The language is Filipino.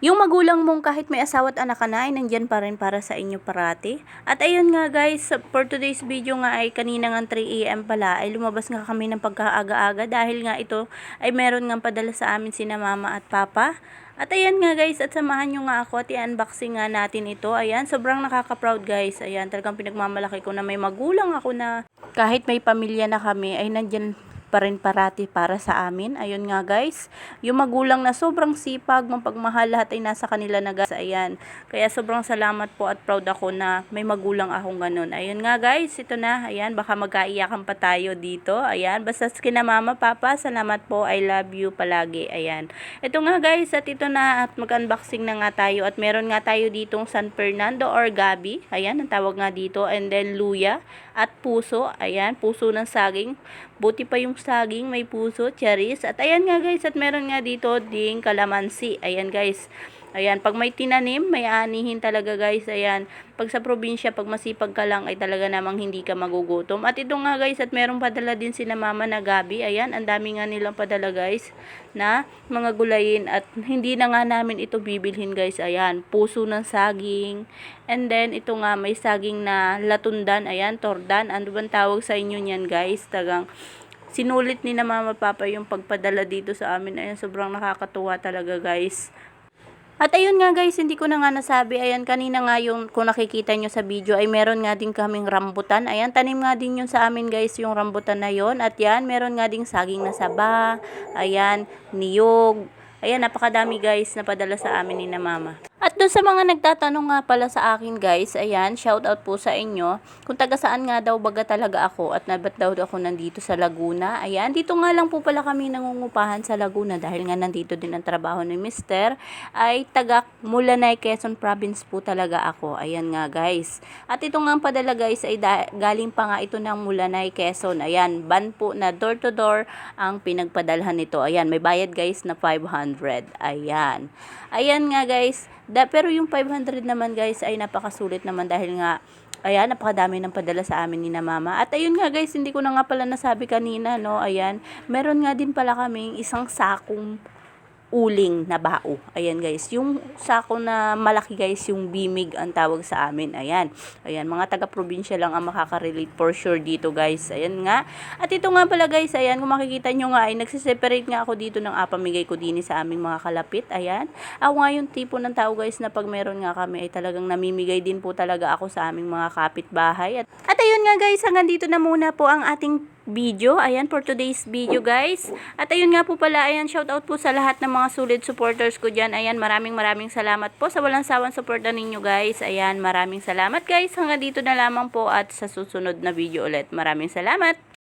Yung magulang mong kahit may asawa at anak ka na ay nandyan pa rin para sa inyo parati. At ayun nga guys, for today's video nga ay kanina nga 3 AM pala ay lumabas nga kami ng pagkaaga-aga dahil nga ito ay meron nga padala sa amin sina mama at papa. At ayan nga guys, at samahan nyo nga ako at i-unboxing nga natin ito. Ayan, sobrang nakaka-proud guys. Ayan, talagang pinagmamalaki ko na may magulang ako na kahit may pamilya na kami ay nandyan pa rin parati para sa amin. Ayun nga guys, yung magulang na sobrang sipag, mapagmahal, lahat ay nasa kanila na guys. Ayan, kaya sobrang salamat po at proud ako na may magulang akong ganun. Ayun nga guys, ito na. Ayan, baka magkaiyakan pa tayo dito. Ayan, basta kina mama, papa, salamat po. I love you palagi. Ayan, ito nga guys, at ito na at mag-unboxing na nga tayo. At meron nga tayo ditong San Fernando or Gabi. Ayan, ang tawag nga dito. And then luya at puso. Ayan, puso ng saging. Buti pa yung saging, may puso, cherries. At ayan nga guys, at meron nga dito ding kalamansi. Ayan guys. Ayan, pag may tinanim, may anihin talaga guys. Ayan, pag sa probinsya, pag masipag ka lang, ay talaga namang hindi ka magugutom. At ito nga guys, at merong padala din sina mama na gabi. Ayan, ang dami nga nilang padala guys, na mga gulayin. At hindi na nga namin ito bibilhin guys. Ayan, puso ng saging. And then, ito nga, may saging na latundan. Ayan, tordan. Ano bang tawag sa inyo niyan guys? Tagang sinulit ni na mama papa yung pagpadala dito sa amin. Ayan, sobrang nakakatuwa talaga guys. At ayun nga guys, hindi ko na nga nasabi. Ayan, kanina nga yung kung nakikita nyo sa video ay meron nga din kaming rambutan. Ayan, tanim nga din yun sa amin guys, yung rambutan na yon. At yan, meron nga ding saging na saba. Ayan, niyog. Ayan, napakadami guys na padala sa amin ni na mama. At doon sa mga nagtatanong nga pala sa akin guys, ayan, shout out po sa inyo. Kung taga saan nga daw baga talaga ako at nabat daw ako nandito sa Laguna. Ayan, dito nga lang po pala kami nangungupahan sa Laguna dahil nga nandito din ang trabaho ni Mister. Ay taga Mulanay, Quezon Province po talaga ako. Ayan nga guys. At ito nga padala guys ay galing pa nga ito ng Mulanay, Quezon. Ayan, ban po na door to door ang pinagpadalhan nito. Ayan, may bayad guys na 500. Ayan. Ayan nga guys. Pero yung 500 naman guys ay napakasulit naman dahil nga ayan, napakadami ng padala sa amin ni na mama. At ayun nga guys, hindi ko na nga pala nasabi kanina, no. Ayan, meron nga din pala kaming isang sakong uling na bao. Ayan guys, yung sako na malaki guys, yung bimig ang tawag sa amin. Ayan, ayan, mga taga-probinsya lang ang makaka-relate for sure dito guys. Ayan nga. At ito nga pala guys, ayan, kung makikita nyo nga ay nagsiseparate nga ako dito ng apamigay ko din sa aming mga kalapit. Ayan, ako nga yung tipo ng tao guys na pag meron nga kami ay talagang namimigay din po talaga ako sa aming mga kapitbahay. At ayun nga guys, hanggang dito na muna po ang ating video. Ayan, for today's video guys. At ayun nga po pala, ayan, shout out po sa lahat ng mga solid supporters ko dyan. Ayan, maraming salamat po sa walang sawang suporta ninyo guys. Ayan, maraming salamat guys. Hanggang dito na lamang po at sa susunod na video ulit. Maraming salamat.